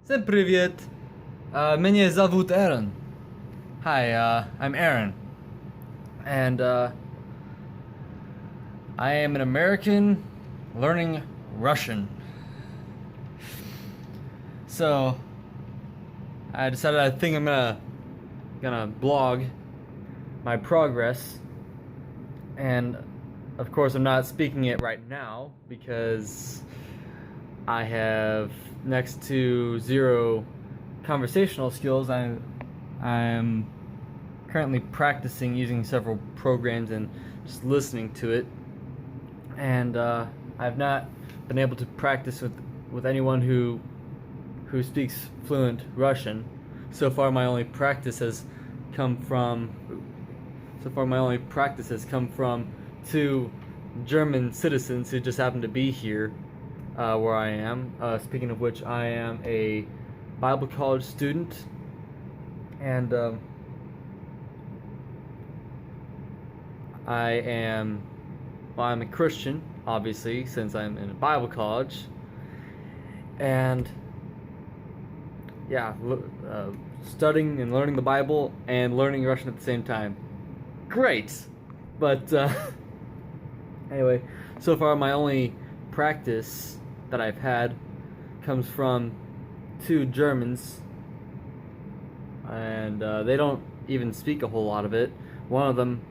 Всем привет. Меня завут Aaron. Hi, I'm Aaron. And I am an American learning Russian. So I decided I think I'm gonna blog my progress, and of course I'm not speaking it right now because I have next to zero conversational skills. I'm currently practicing using several programs and just listening to it, and I've not been able to practice with anyone who speaks fluent Russian. So far, my only practice has come from two German citizens who just happen to be here where I am. Speaking of which, I am a Bible college student, and I'm a Christian, obviously, since I'm in a Bible college, and yeah, studying and learning the Bible and learning Russian at the same time. Great! But anyway, so far my only practice that I've had comes from two Germans, and they don't even speak a whole lot of it. One of them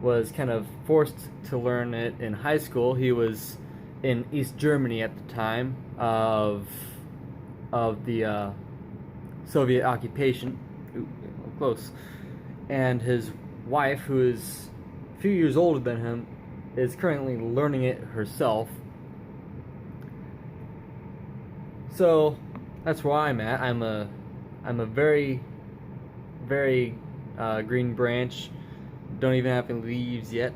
was kind of forced to learn it in high school. He was in East Germany at the time of the Soviet occupation. Ooh, close. And his wife, who is a few years older than him, is currently learning it herself. So that's where I'm at. I'm a very green branch. Don't even have any leaves yet,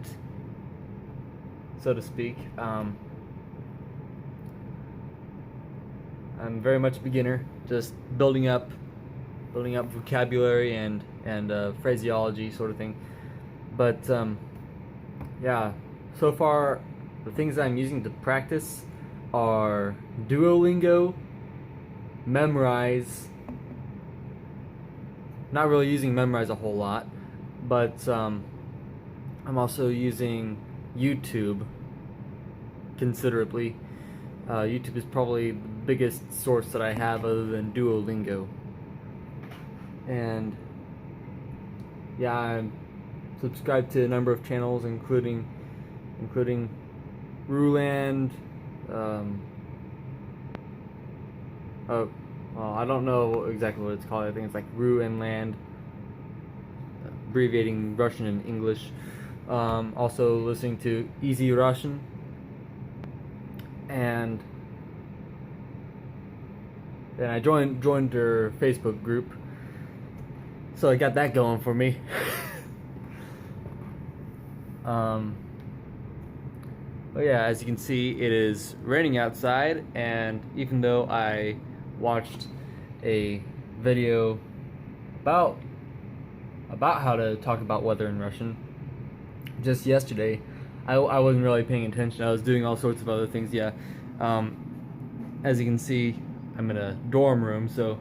so to speak. I'm very much a beginner, just building up vocabulary and phraseology, sort of thing. But yeah, so far the things I'm using to practice are Duolingo, Memrise. Not really using Memrise a whole lot, but I'm also using YouTube considerably. YouTube is probably the biggest source that I have other than Duolingo. And yeah, I'm subscribed to a number of channels, including Ruland. I don't know exactly what it's called. I think it's like Ru and Land, abbreviating Russian and English. Also listening to Easy Russian, and then I joined their Facebook group, so I got that going for me. But yeah, as you can see, it is raining outside, and even though I watched a video about how to talk about weather in Russian just yesterday, I wasn't really paying attention. I was doing all sorts of other things. Yeah, as you can see, I'm in a dorm room, so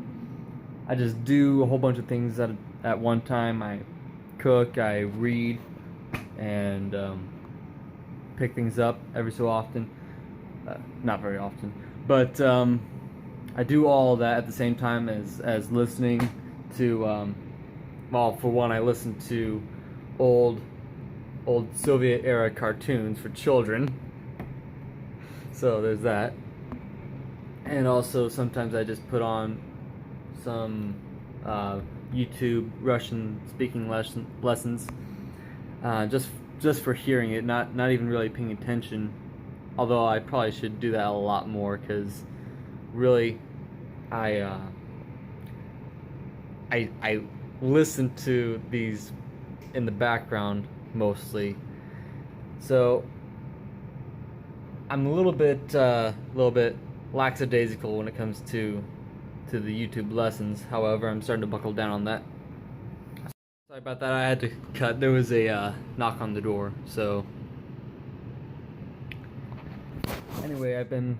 I just do a whole bunch of things at one time. I cook, I read, and pick things up every so often. Not very often, but I do all that at the same time as listening to, well, for one, I listen to old Soviet era cartoons for children, so there's that. And also sometimes I just put on some YouTube Russian speaking lessons, just for hearing it, not even really paying attention. Although I probably should do that a lot more, because really, I listen to these in the background mostly, so I'm a little bit lackadaisical when it comes to the YouTube lessons. However, I'm starting to buckle down on that. Sorry about that. I had to cut. There was a knock on the door. So anyway, I've been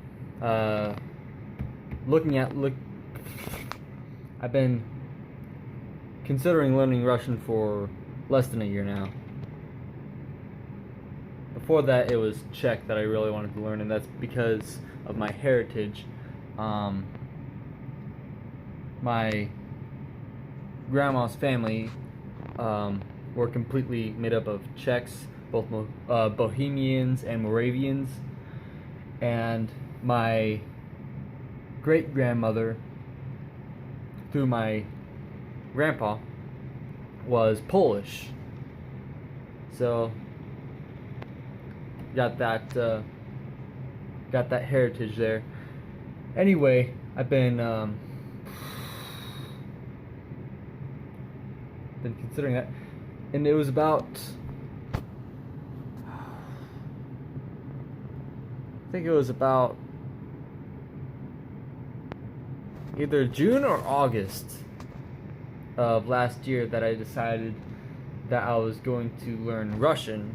looking I've been considering learning Russian for less than a year now. Before that, it was Czech that I really wanted to learn, and that's because of my heritage. My grandma's family were completely made up of Czechs, both Bohemians and Moravians, and my great-grandmother, through my grandpa, was Polish. So got that heritage there. Anyway, I've been considering that, and it was about, I think it was about either June or August of last year that I decided that I was going to learn Russian.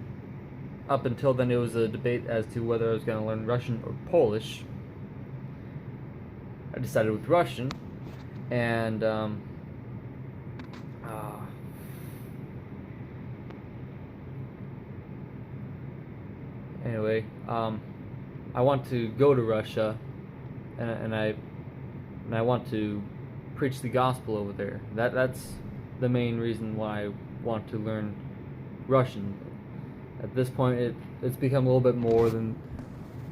Up until then, it was a debate as to whether I was going to learn Russian or Polish. I decided with Russian, and anyway, I want to go to Russia, and I want to preach the gospel over there. That's the main reason why I want to learn Russian. At this point, it's become a little bit more than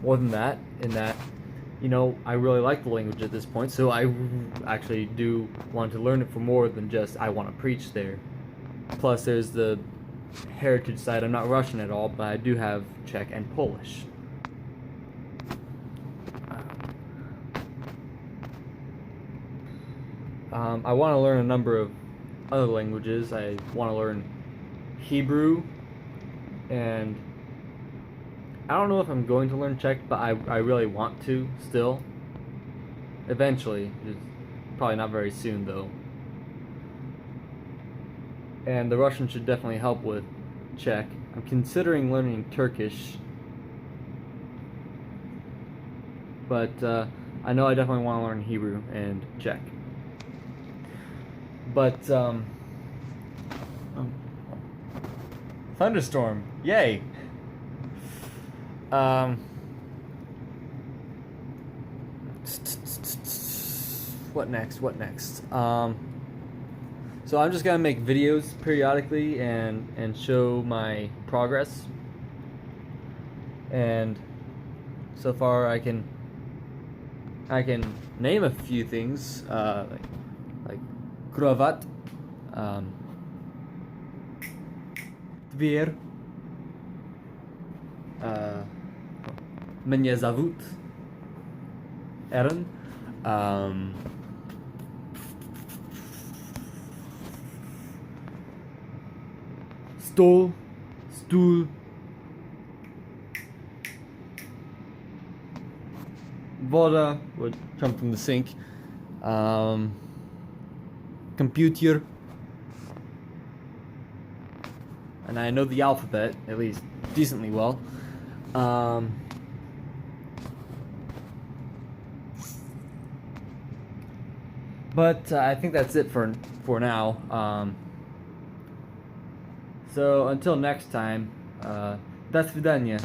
that. In that, you know, I really like the language at this point, so I actually do want to learn it for more than just I want to preach there. Plus, there's the heritage side. I'm not Russian at all, but I do have Czech and Polish. I want to learn a number of other languages. I want to learn Hebrew, and I don't know if I'm going to learn Czech, but I really want to still. Eventually. Just probably not very soon, though. And the Russian should definitely help with Czech. I'm considering learning Turkish, but I know I definitely want to learn Hebrew and Czech. But thunderstorm, yay! What next? So I'm just gonna make videos periodically and show my progress. And so far I can name a few things, like krawat, dvір, Меня, завут, Aaron, stůl, voda would come from the sink, computer, and I know the alphabet at least decently well. But I think that's it for now. So until next time, до свидания.